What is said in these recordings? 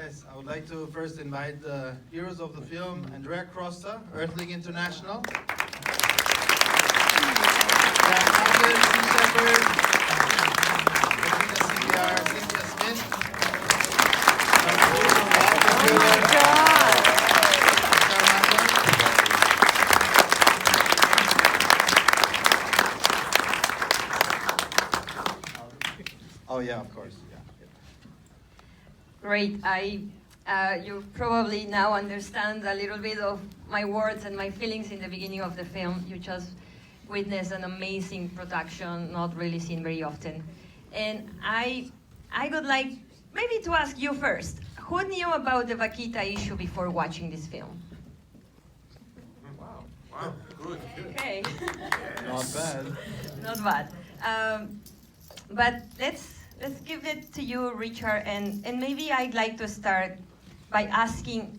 Yes, I would like to first invite the heroes of the film, Andrea Crosta, Earthling International. Dan Douglas, Sea Shepherd, Vaquita CBR, Cynthia Smith. Oh my God! Oh yeah, of course. Yeah. Great. You probably now understand a little bit of my words and my feelings in the beginning of the film. You just witnessed an amazing production, not really seen very often. And I would like maybe to ask you first, who knew about the Vaquita issue before watching this film? Wow, good. Okay. Not bad. Not bad. But let's give it to you, Richard, and maybe I'd like to start by asking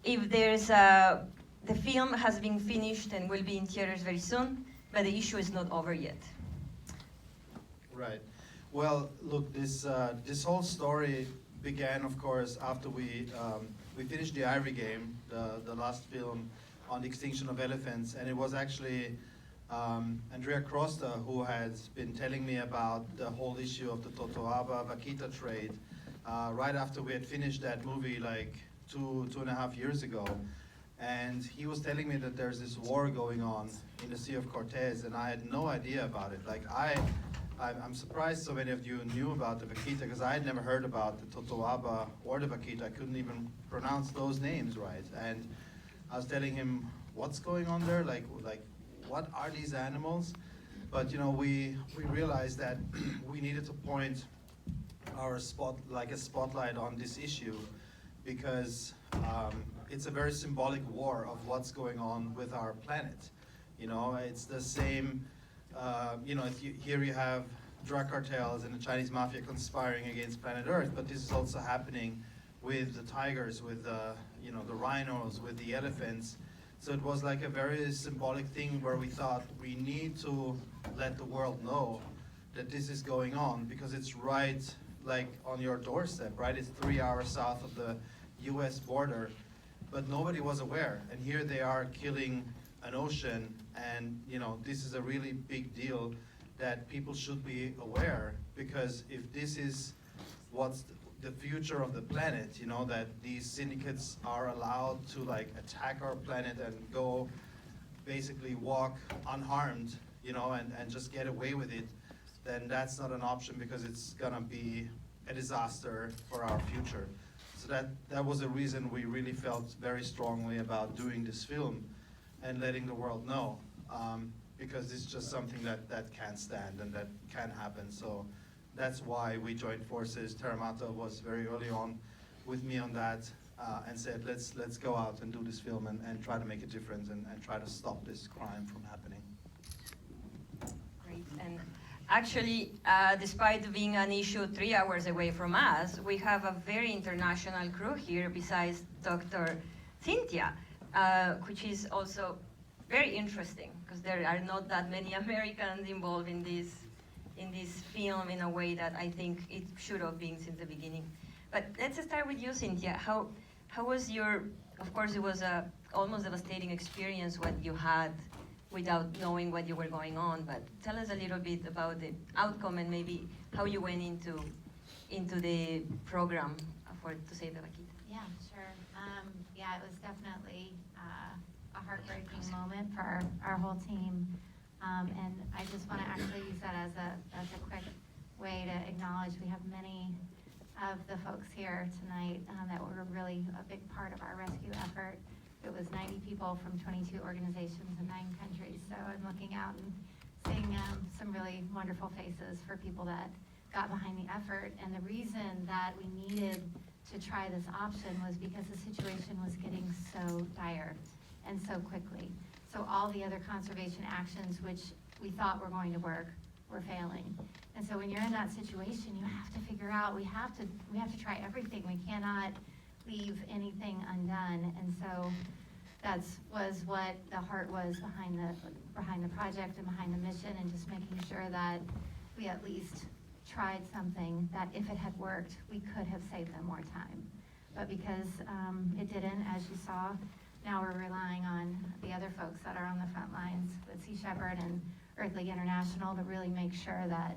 if the film has been finished and will be in theaters very soon, but the issue is not over yet. Right. Well, look, this whole story began, of course, after we finished the Ivory Game, the last film on the extinction of elephants, and it was actually Andrea Crosta who has been telling me about the whole issue of the Totoaba Vaquita trade right after we had finished that movie like two and a half years ago. And he was telling me that there's this war going on in the Sea of Cortez, and I had no idea about it. Like I'm surprised so many of you knew about the Vaquita, because I had never heard about the Totoaba or the Vaquita. I couldn't even pronounce those names right. And I was telling him, what's going on there? Like what are these animals? But you know, we realized that we needed to point our spotlight on this issue, because it's a very symbolic war of what's going on with our planet. You know, it's the same. You know, here you have drug cartels and the Chinese mafia conspiring against planet Earth, but this is also happening with the tigers, with the rhinos, with the elephants. So it was like a very symbolic thing where we thought we need to let the world know that this is going on, because it's right like on your doorstep, right? It's 3 hours south of the US border, but nobody was aware. And here they are killing an ocean, and you know, this is a really big deal that people should be aware, because if this is what's the future of the planet, you know, that these syndicates are allowed to like attack our planet and go basically walk unharmed, you know, and just get away with it, then that's not an option, because it's gonna be a disaster for our future. So that was the reason we really felt very strongly about doing this film and letting the world know, because it's just something that can't stand and that can happen. So that's why we joined forces. Terramata was very early on with me on that, and said, let's go out and do this film and try to make a difference and try to stop this crime from happening. Great. And actually, despite being an issue 3 hours away from us, we have a very international crew here besides Dr. Cynthia, which is also very interesting, because there are not that many Americans involved in this film in a way that I think it should have been since the beginning. But let's start with you, Cynthia. How was your, of course it was a almost devastating experience what you had without knowing what you were going on, but tell us a little bit about the outcome and maybe how you went into the program to save the Vaquita. Yeah, sure. Yeah, it was definitely a heartbreaking moment for our whole team. And I just want to actually use that as a quick way to acknowledge we have many of the folks here tonight that were really a big part of our rescue effort. It was 90 people from 22 organizations in 9 countries. So I'm looking out and seeing some really wonderful faces for people that got behind the effort. And the reason that we needed to try this option was because the situation was getting so dire and so quickly. So all the other conservation actions which we thought were going to work were failing. And so when you're in that situation, you have to figure out, we have to try everything. We cannot leave anything undone. And so was what the heart was behind the project and behind the mission, and just making sure that we at least tried something that if it had worked, we could have saved them more time. but because it didn't, as you saw, now we're relying on the other folks that are on the front lines with Sea Shepherd and Earth League International to really make sure that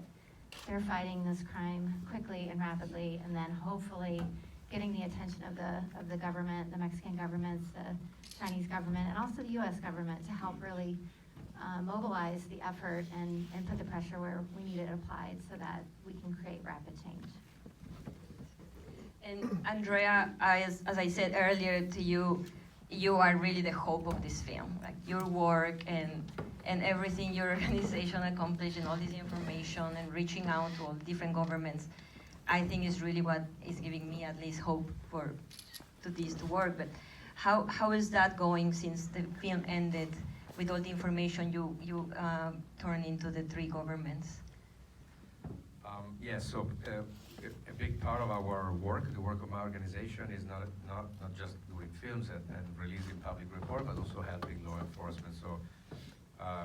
they're fighting this crime quickly and rapidly, and then hopefully getting the attention of the government, the Mexican governments, the Chinese government, and also the U.S. government to help really mobilize the effort and put the pressure where we need it applied so that we can create rapid change. And Andrea, as I said earlier to you, you are really the hope of this film. Like your work and everything your organization accomplished and all this information and reaching out to all different governments, I think is really what is giving me at least hope to this to work. But how is that going since the film ended with all the information you turned into the three governments? Yes, so a big part of our work, the work of my organization, is not just doing films and releasing public report, but also helping law enforcement. So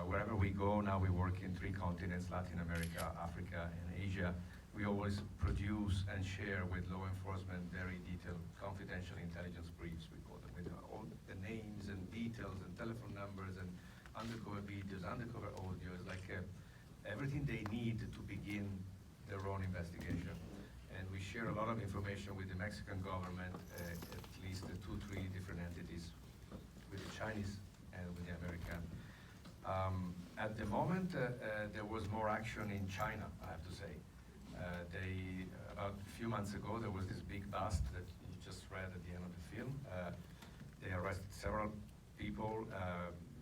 wherever we go now, we work in 3 continents: Latin America, Africa, and Asia. We always produce and share with law enforcement very detailed confidential intelligence briefs, we call them, with all the names and details and telephone numbers and undercover videos, undercover audios, like everything they need to begin their own investigation. And we share a lot of information with the Mexican government, at least 2-3 different entities, with the Chinese and with the American. At the moment, there was more action in China, I have to say. About a few months ago, there was this big bust that you just read at the end of the film. They arrested several people,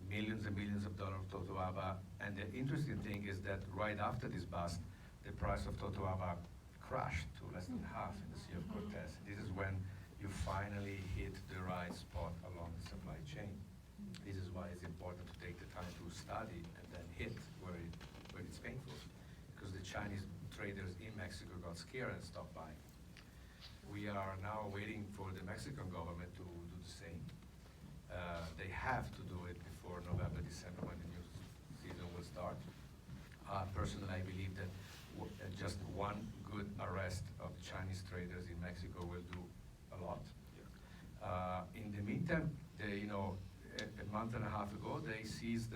millions and millions of dollars of Totoaba. And the interesting thing is that right after this bust, the price of Totoaba crashed to less than half in the Sea of Cortez. This is when you finally hit the right spot along the supply chain. This is why it's important to take the time to study and then hit where it's painful, because the Chinese traders in Mexico got scared and stopped buying. We are now waiting for the Mexican government to do the same. They have to do it before November, December, when the new season will start. Personally, I believe that just one good arrest of Chinese traders in Mexico will do a lot. In the meantime, a month and a half ago, they seized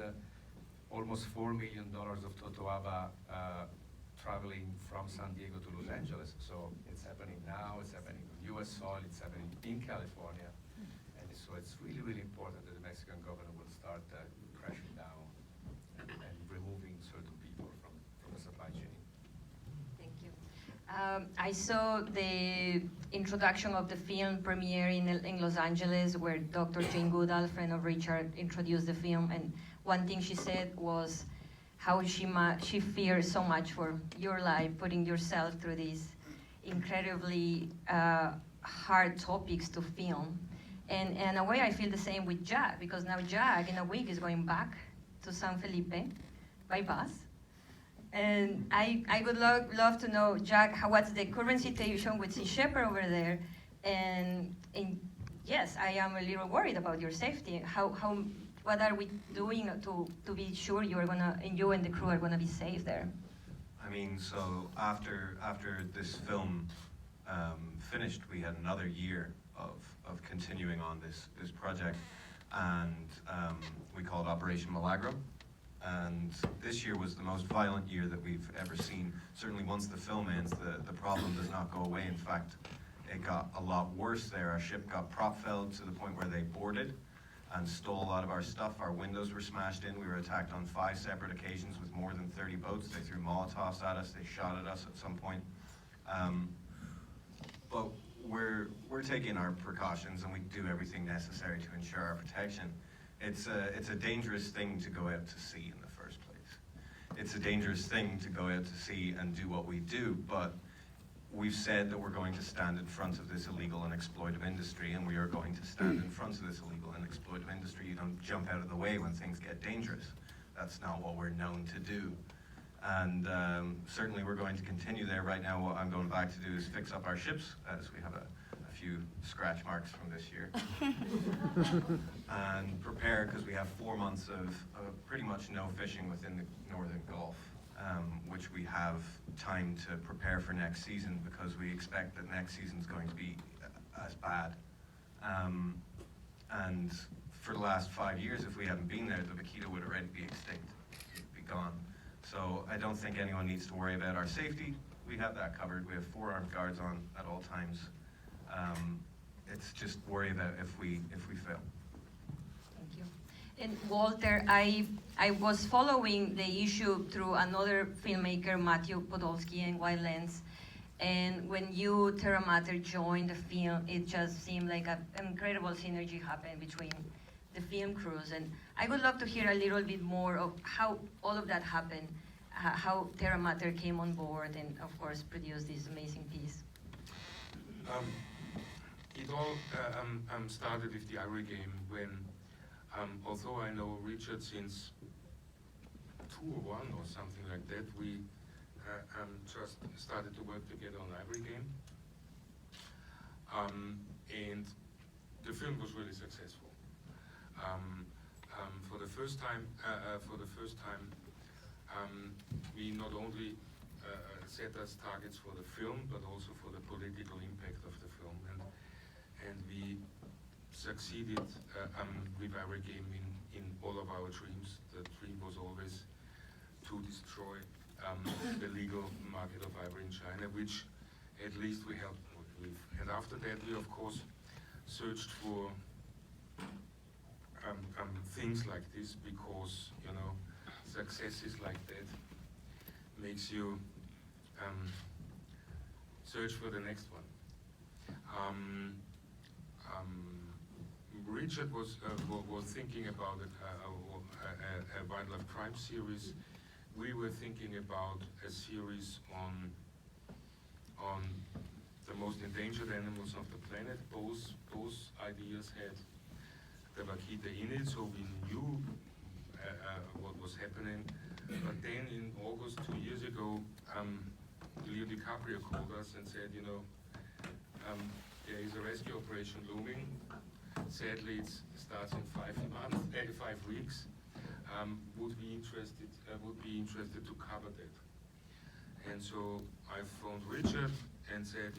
almost $4 million of Totoaba traveling from San Diego to Los Angeles. So it's happening now, it's happening on US soil, it's happening in California. And so it's really, really important that the Mexican government will start crashing down and removing certain people from the supply chain. Thank you. I saw the introduction of the film premiere in Los Angeles, where Dr. Jane Goodall, friend of Richard, introduced the film, and one thing she said was how she fears so much for your life, putting yourself through these incredibly hard topics to film. And in a way, I feel the same with Jack, because now Jack, in a week, is going back to San Felipe by bus. And I would love to know, Jack, what's the current situation with Sea Shepherd over there? And yes, I am a little worried about your safety. What are we doing to be sure you and the crew are gonna be safe there? I mean, so after this film finished, we had another year of continuing on this project, and we called Operation Milagro. And this year was the most violent year that we've ever seen. Certainly once the film ends, the problem does not go away. In fact, it got a lot worse there. Our ship got prop-felled to the point where they boarded and stole a lot of our stuff. Our windows were smashed in. We were attacked on 5 separate occasions with more than 30 boats. They threw Molotovs at us. They shot at us at some point. But we're taking our precautions, and we do everything necessary to ensure our protection. It's a dangerous thing to go out to sea in the first place. It's a dangerous thing to go out to sea and do what we do, but we've said that we're going to stand in front of this illegal and exploitive industry, and we are going to stand in front of this illegal and exploitive industry. You don't jump out of the way when things get dangerous. That's not what we're known to do. And certainly we're going to continue there. Right now, what I'm going back to do is fix up our ships, as we have a few scratch marks from this year. And prepare, because we have 4 months of pretty much no fishing within the Northern Gulf. which we have time to prepare for next season because we expect that next season's going to be as bad. And for the last 5 years, if we hadn't been there, the vaquita would already be extinct, be gone. So I don't think anyone needs to worry about our safety. We have that covered. We have 4 armed guards on at all times. It's just worry about if we fail. Thank you. And Walter, I was following the issue through another filmmaker, Matthew Podolsky, and Wild Lens. And when you, Terra Mater, joined the film, it just seemed like an incredible synergy happened between the film crews. And I would love to hear a little bit more of how all of that happened, how Terra Mater came on board and, of course, produced this amazing piece. It all started with the Ivory game when, although I know Richard since 2001 or something like that, we just started to work together on Ivory game. And the film was really successful. For the first time, we not only set as targets for the film, but also for the political impact of the film. And we succeeded with Ivory game in all of our dreams. The dream was always to destroy the legal market of ivory in China, which at least we helped with. And after that, we of course searched for things like this, because successes like that makes you search for the next one. Richard was thinking about a wildlife crime series. We were thinking about a series on the most endangered animals of the planet. Both ideas had the vaquita in it, so we knew what was happening. But then in August 2 years ago, Leo DiCaprio called us and said, there is a rescue operation looming. Sadly, it starts in 5 weeks. Would be interested to cover that. And so I phoned Richard and said,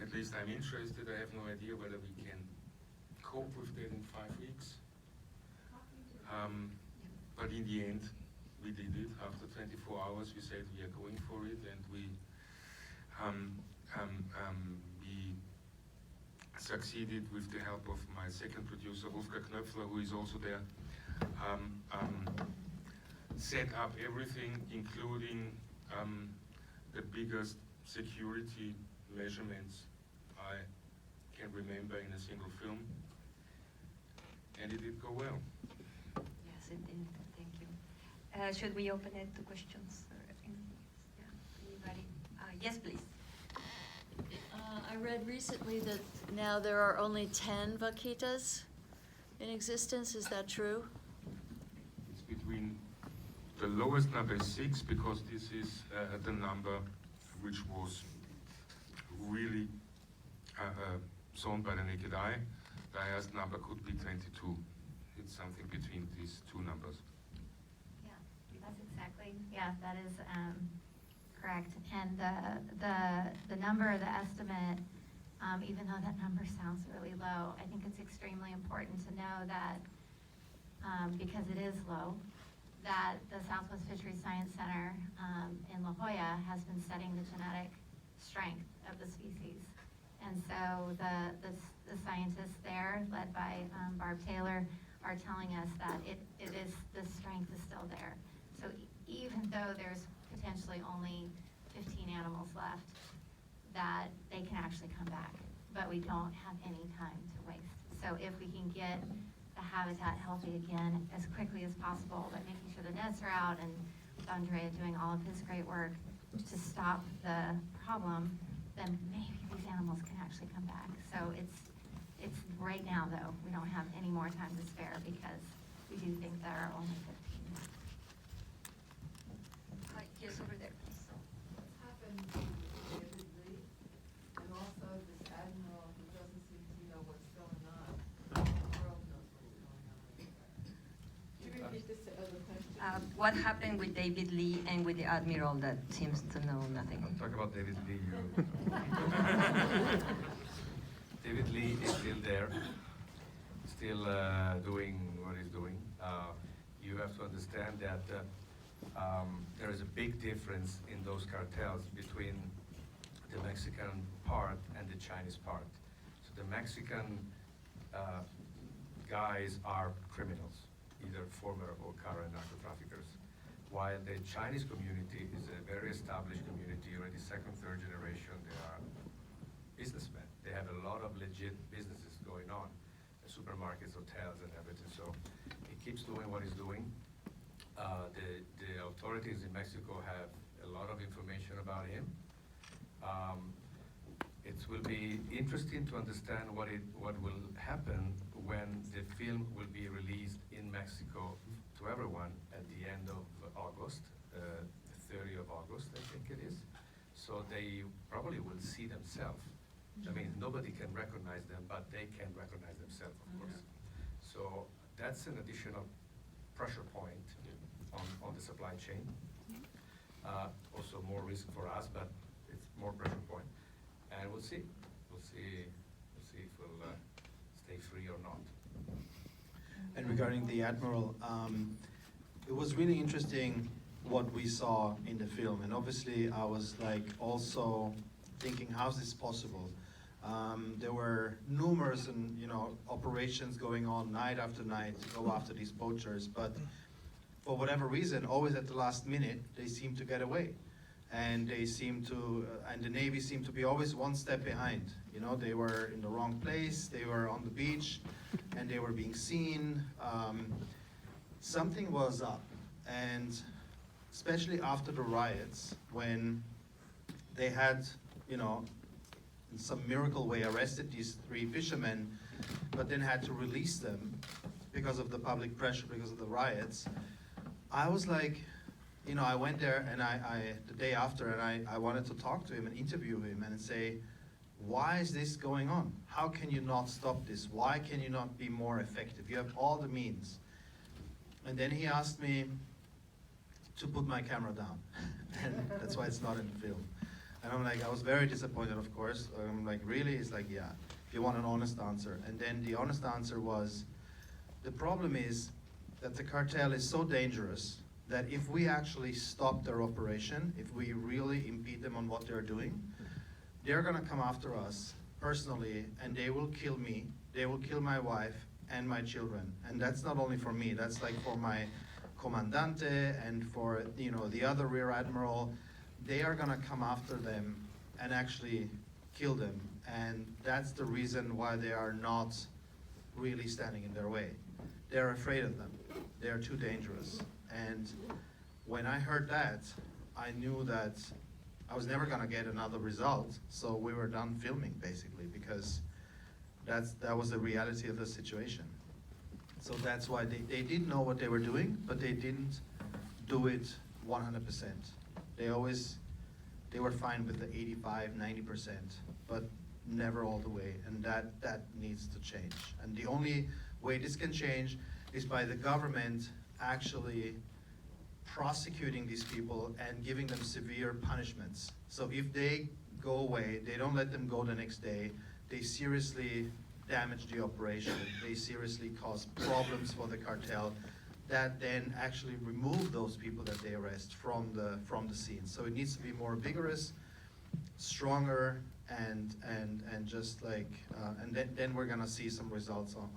at least I'm interested. I have no idea whether we can cope with that in 5 weeks. But in the end, we did it. After 24 hours, we said we are going for it, and we succeeded with the help of my second producer, Wolfgang Knöpfler, who is also there. Set up everything, including the biggest security measurements I can remember in a single film, and it did go well. Yes, it did. Thank you. Should we open it to questions? Or anything? Yeah. Anybody? Yes, please. I read recently that now there are only 10 vaquitas in existence. Is that true? It's between the lowest number is 6, because this is the number which was really shown by the naked eye. The highest number could be 22. It's something between these two numbers. Yeah, that's exactly, that is correct. And the number, the estimate, even though that number sounds really low, I think it's extremely important to know that, because it is low, that the Southwest Fisheries Science Center in La Jolla has been studying the genetic strength of the species. And so the scientists there, led by Barb Taylor, are telling us that the strength is still there. So even though there's potentially only 15 animals left, that they can actually come back, but we don't have any time to waste. So if we can get the habitat healthy again as quickly as possible, but making sure the nets are out, and with Andrea doing all of his great work to stop the problem, then maybe these animals can actually come back. So it's right now, though, we don't have any more time to spare, because we do think there are only 15 left. Yes, over there, please. What's happened to David Lee, and also this admiral who doesn't seem to know what's going on? The world knows what's going on. Can you repeat this to other questions? what happened with David Lee and with the admiral that seems to know nothing? Talk about David Lee. David Lee is still there, still doing what he's doing. You have to understand that there is a big difference in those cartels between the Mexican part and the Chinese part. So the Mexican guys are criminals, either former or current narco traffickers, while the Chinese community is a very established community, already second, third generation. They are businessmen. They have a lot of legit businesses going on, supermarkets, hotels, and everything. So he keeps doing what he's doing. The authorities in Mexico have a lot of information about him. It will be interesting to understand what will happen when the film will be released in Mexico to everyone at the end of August, the 30th of August, I think it is. So they probably will see themselves. I mean, nobody can recognize them, but they can recognize themselves, of course. So that's an additional pressure point on the supply chain. Also more risk for us, but it's more pressure point. And we'll see. We'll see if we'll stay free or not. And regarding the admiral, it was really interesting what we saw in the film. And obviously, I was like also thinking, how's this possible? There were numerous operations going on night after night to go after these poachers, but for whatever reason, always at the last minute, they seem to get away. And they seem to, and the Navy seemed to be always one step behind. You know, they were in the wrong place, they were on the beach, and they were being seen. Something was up, and especially after the riots, when they had, in some miracle way arrested these 3 fishermen, but then had to release them because of the public pressure, because of the riots. I was like, I went there and the day after, and I wanted to talk to him and interview him and say, why is this going on? How can you not stop this? Why can you not be more effective? You have all the means. And then he asked me to put my camera down. And that's why it's not in the film. And I'm like, I was very disappointed, of course. I'm like, really? He's like, yeah, if you want an honest answer. And then the honest answer was, the problem is that the cartel is so dangerous that if we actually stop their operation, if we really impede them on what they're doing, they're gonna come after us personally, and they will kill me, they will kill my wife and my children. And that's not only for me, that's like for my comandante and for the other rear admiral. They are gonna come after them and actually kill them. And that's the reason why they are not really standing in their way. They're afraid of them. They are too dangerous. And when I heard that, I knew that I was never gonna get another result. So we were done filming basically, because that was the reality of the situation. So that's why they did know what they were doing, but they didn't do it 100%. They were fine with the 85, 90%, but never all the way, and that needs to change. And the only way this can change is by the government actually prosecuting these people and giving them severe punishments. So if they go away, they don't let them go the next day, they seriously damage the operation, they seriously cause problems for the cartel, that then actually remove those people that they arrest from the scene. So it needs to be more vigorous, stronger, and just like, and then we're gonna see some results on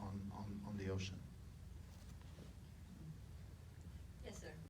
the ocean.